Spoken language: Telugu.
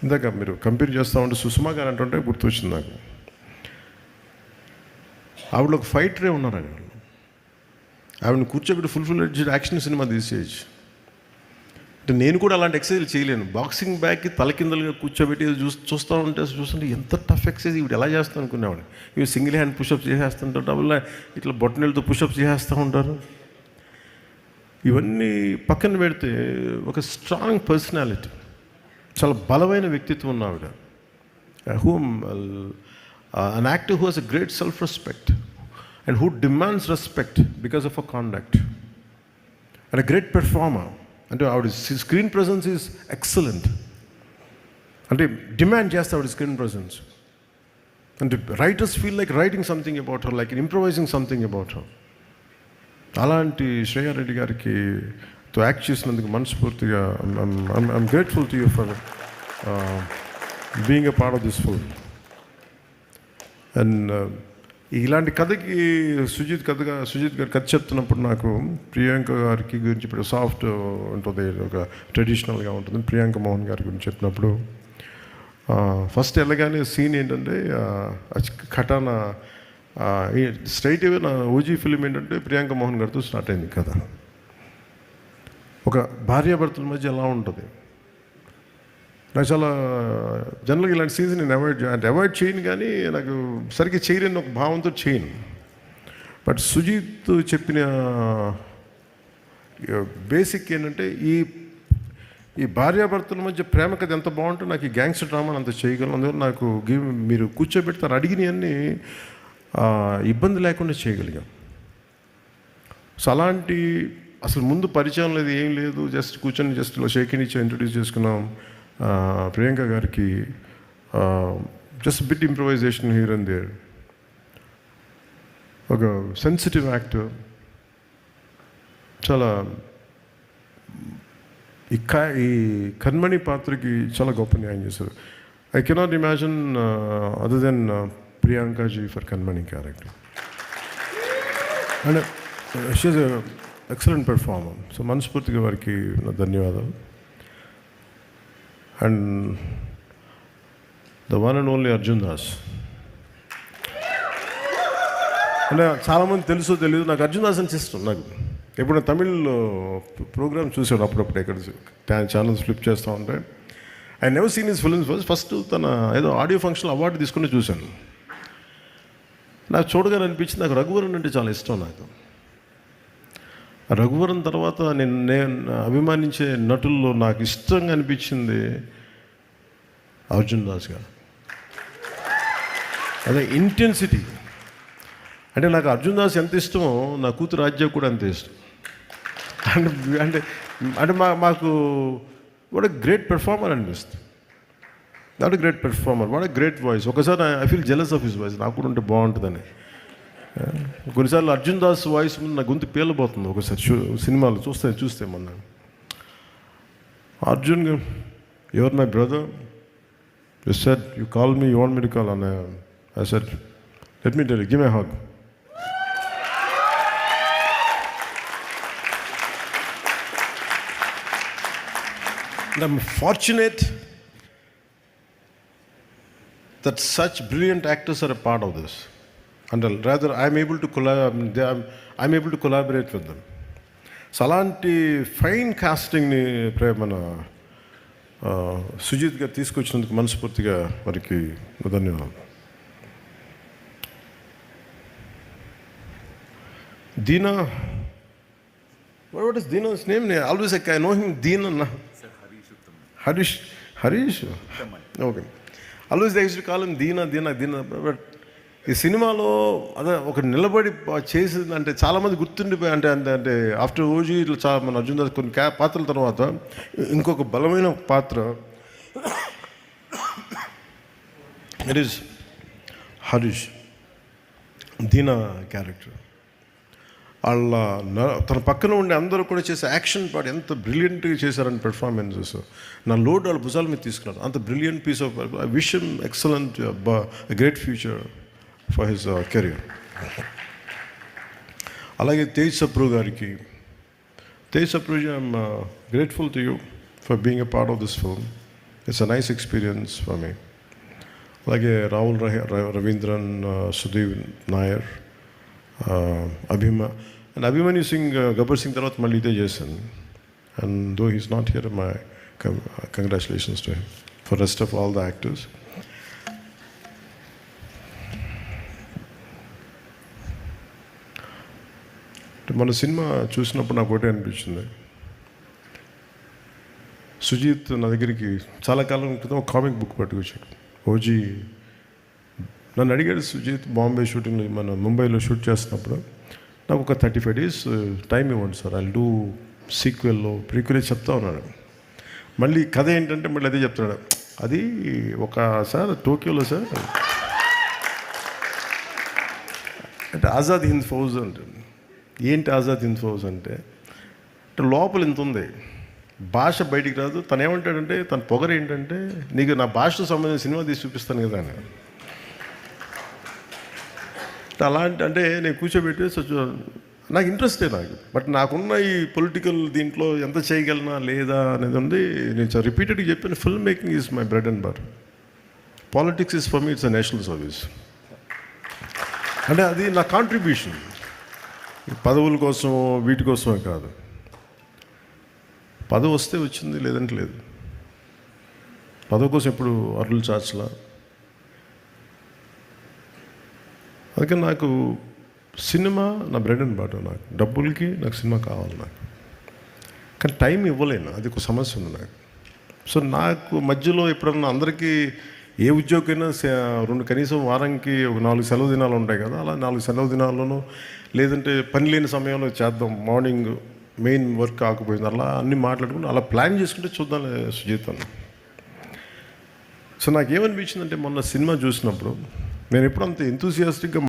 ఇందాక మీరు కంపేర్ చేస్తూ ఉంటే సుష్మా గారు అంటుంటే గుర్తొచ్చింది నాకు. ఆవిడ ఒక ఫైటరే ఉన్నారండి. ఆవిడని కూర్చోబెట్టి ఫుల్ యాక్షన్ సినిమా తీసేయచ్చు. అంటే నేను కూడా అలాంటి ఎక్సర్సైజ్ చేయలేను. బాక్సింగ్ బ్యాగ్కి తలకిందలుగా కూర్చోబెట్టి చూస్తుంటే ఎంత టఫ్ ఎక్సర్సైజ్ ఇవి ఎలా చేస్తాను అనుకునేవాడు. ఇవి సింగిల్ హ్యాండ్ పుషప్స్ చేసేస్తుంటారు, డబుల్ ఇట్లా బొట్టనీళ్ళతో పుషప్స్ చేసేస్తూ ఉంటారు. ఇవన్నీ పక్కన పెడితే ఒక స్ట్రాంగ్ పర్సనాలిటీ, చాలా బలమైన వ్యక్తిత్వం ఉన్న ఆవిడ. an actor who has a great self-respect and who demands respect because of her conduct, and a great performer. అంటే ఆవిడ స్క్రీన్ ప్రెజెన్స్ ఈజ్ ఎక్సలెంట్. అంటే డిమాండ్ చేస్తే ఆవిడ స్క్రీన్ ప్రెజెన్స్. అంటే writers feel like writing something about her, like improvising something about her. అలాంటి శ్రేయా రెడ్డి గారికి తో యాక్ట్ చేసినందుకు మనస్ఫూర్తిగా I'm grateful to you for being a part of this film. And ఇలాంటి కథకి సుజిత్ గారు కథ చెప్తున్నప్పుడు నాకు ప్రియాంక గారికి గురించి ఇప్పుడు సాఫ్ట్ ఉంటుంది, ఒక ట్రెడిషనల్గా ఉంటుంది. ప్రియాంక మోహన్ గారి గురించి చెప్పినప్పుడు ఫస్ట్ వెళ్ళగానే సీన్ ఏంటంటే ఖటానా స్ట్రైట్ అవే నా ఓజీ ఫిలిం ఏంటంటే ప్రియాంక మోహన్ గారితో స్టార్ట్ అయింది కథ. ఒక భార్యాభర్తల మధ్య ఎలా ఉంటుంది. నాకు చాలా జనరల్గా ఇలాంటి సీన్స్ నేను అవాయిడ్ చేయను, కానీ నాకు సరిగ్గా చేయలేని ఒక భావంతో చేయను. బట్ సుజిత్ చెప్పిన బేసిక్ ఏంటంటే ఈ భార్యాభర్తల మధ్య ప్రేమ కథ ఎంత బాగుంటుందో నాకు ఈ గ్యాంగ్స్టర్ డ్రామాని అంత చేయగలను. అందువల్ల నాకు మీరు కూర్చోబెడతారు అడిగినవన్నీ ఇబ్బంది లేకుండా చేయగలిగాం. సో అలాంటి అసలు ముందు పరిచయం లేదు, ఏం లేదు, జస్ట్ కూర్చొని జస్ట్ షేకింగ్ ఇచ్చి ఇంట్రడ్యూస్ చేసుకున్నాం. ప్రియాంక గారికి just bit improvisation here and there. ఒక సెన్సిటివ్ యాక్టర్, చాలా ఈ కన్మణి పాత్రకి చాలా గొప్ప న్యాయం చేశారు. I cannot imagine other then ప్రియాంకాజీ for Kanmani character. And she is excellent performer. So మనస్ఫూర్తిగా వారికి నా ధన్యవాదాలు. And the one and only Arjun Das. అంటే చాలామంది తెలుసో తెలియదు, నాకు అర్జున్ దాస్ అని ఇష్టం. నాకు ఎప్పుడైనా తమిళ్లో ప్రోగ్రామ్ చూసాడు అప్పుడప్పుడు, ఎక్కడ ఛానల్స్ ఫ్లిప్ చేస్తూ ఉంటే. I never seen his films. First తన ఏదో ఆడియో ఫంక్షన్ అవార్డు తీసుకుని చూశాను. నాకు చూడగానే అనిపించింది, నాకు రఘువరన్ అంటే చాలా ఇష్టం. నాకు రఘువరన్ తర్వాత నేను అభిమానించే నటుల్లో నాకు ఇష్టంగా అనిపించింది అర్జున్ దాస్ గారు. అదే ఇంటెన్సిటీ. అంటే నాకు అర్జున్ దాస్ ఎంత ఇష్టమో నా కూతురు రాజ్య కూడా అంతే ఇష్టం. అంటే అంటే మాకు వాట్ ఎ గ్రేట్ పెర్ఫార్మర్ అనిపిస్తుంది. Not a great performer, what a great voice. ఒకసారి I feel jealous of his voice. నాకు కూడా ఉంటే బాగుంటుందని. కొన్నిసార్లు అర్జున్ దాస్ వాయిస్ ముందు నా గొంతు పేలిపోతుంది. ఒకసారి సినిమాలు చూస్తే మొన్న Arjun, your my brother, you said you call me, you want me to call, and I said let me tell you, give me a hug. I'm fortunate that such brilliant actors are a part of this, and rather I'm able to collaborate with them. So అలాంటి ఫైన్ కాస్టింగ్ని మన సుజిత్ గారు తీసుకొచ్చినందుకు మనస్ఫూర్తిగా వారికి ధన్యవాదాలు. Deena, what is Deena's name? Always I know him Deena. Harish? Okay. Always they used to call him Deena. But ఈ సినిమాలో అదే ఒక నిలబడి చేసింది అంటే చాలామంది గుర్తుండిపోయి, అంటే ఆఫ్టర్ ఓజీ ఇట్లా చాలా మన అర్జున్ దాస్ కొన్ని పాత్రల తర్వాత ఇంకొక బలమైన పాత్ర ఇట్ ఈస్ హరీష్. దీనా క్యారెక్టర్ వాళ్ళ తన పక్కన ఉండే అందరూ కూడా చేసే యాక్షన్ పార్ట్ ఎంత బ్రిలియంట్గా చేశారని పెర్ఫార్మెన్సెస్. నా లోడ్ వాళ్ళ భుజాల మీద తీసుకున్నారు. అంత బ్రిలియంట్ పీస్ ఆఫ్ విషయం, excellent, great future for his career. అలాగే తేజ్ సప్రూ గారికి, I'm grateful to you for being a part of this film. It's a nice experience for me. అలాగే రాహుల్ రవీంద్రన్, సుధీర్ నాయర్, అభిమన్యు సింగ్, గబ్బర్ సింగ్ తర్వాత మళ్ళీ ఇదే చేశాను. And though he's not here, my congratulations to him for rest of all the actors. మన సినిమా చూసినప్పుడు నాకు ఒకటే అనిపించింది, సుజీత్ నా దగ్గరికి చాలా కాలం క్రితం ఒక కామిక్ బుక్ పట్టుకొచ్చాడు. ఓజీ నన్ను అడిగాడు, సుజీత్ బాంబే షూటింగ్లో మన ముంబైలో షూట్ చేస్తున్నప్పుడు నాకు ఒక 35 days టైం ఇవ్వండి సార్, ఐ డూ సీక్వెల్లో ప్రీక్వెల్ చెప్తా ఉన్నాడు. మళ్ళీ కథ ఏంటంటే మళ్ళీ అదే చెప్తున్నాడు, అది ఒక సార్ టోక్యోలో సార్ అంటే ఆజాద్ హింద్ ఫౌజ్ అంటుంది. ఏంటి ఆజాద్ హింద్ ఫౌజ్ అంటే లోపల ఇంత ఉంది, భాష బయటికి రాదు. తను ఏమంటాడంటే తన పొగరు ఏంటంటే, నీకు నా భాషతో సంబంధించిన సినిమా తీసి చూపిస్తాను కదా అని. అలాంటి అంటే నేను కూర్చోబెట్టి నాకు ఇంట్రెస్టే నాకు, బట్ నాకున్న ఈ పొలిటికల్ దీంట్లో ఎంత చేయగలనా లేదా అనేది ఉంది. నేను రిపీటెడ్గా చెప్పాను, film making is my bread and butter, politics is for me it's a national service. అంటే అది నా కాంట్రిబ్యూషన్, పదవుల కోసం వీటి కోసమే కాదు. పదవి వస్తే వచ్చింది, లేదంటే లేదు. పదవి కోసం ఎప్పుడు అరులు చాచలా. అందుకే నాకు సినిమా నా బ్రెడ్ అండ్ బటర్. నాకు డబ్బులకి నాకు సినిమా కావాలి నాకు, కానీ టైం ఇవ్వలేను, అది ఒక సమస్య ఉంది నాకు. సో నాకు మధ్యలో ఎప్పుడన్నా అందరికీ ఏ ఉద్యోగమైనా కనీసం వారానికి ఒక 4 సెలవు దినాలు ఉంటాయి కదా, అలా 4 సెలవు దినాల్లోనూ లేదంటే పని లేని సమయంలో చేద్దాం, మార్నింగ్ మెయిన్ వర్క్ కాకపోయింది, అలా అన్నీ మాట్లాడుకుంటూ అలా ప్లాన్ చేసుకుంటే చూద్దాం సుజీత్ అన్న. సో నాకేమనిపించిందంటే మొన్న సినిమా చూసినప్పుడు నేను ఎప్పుడు అంత ఎంతూసియాస్టిక్గా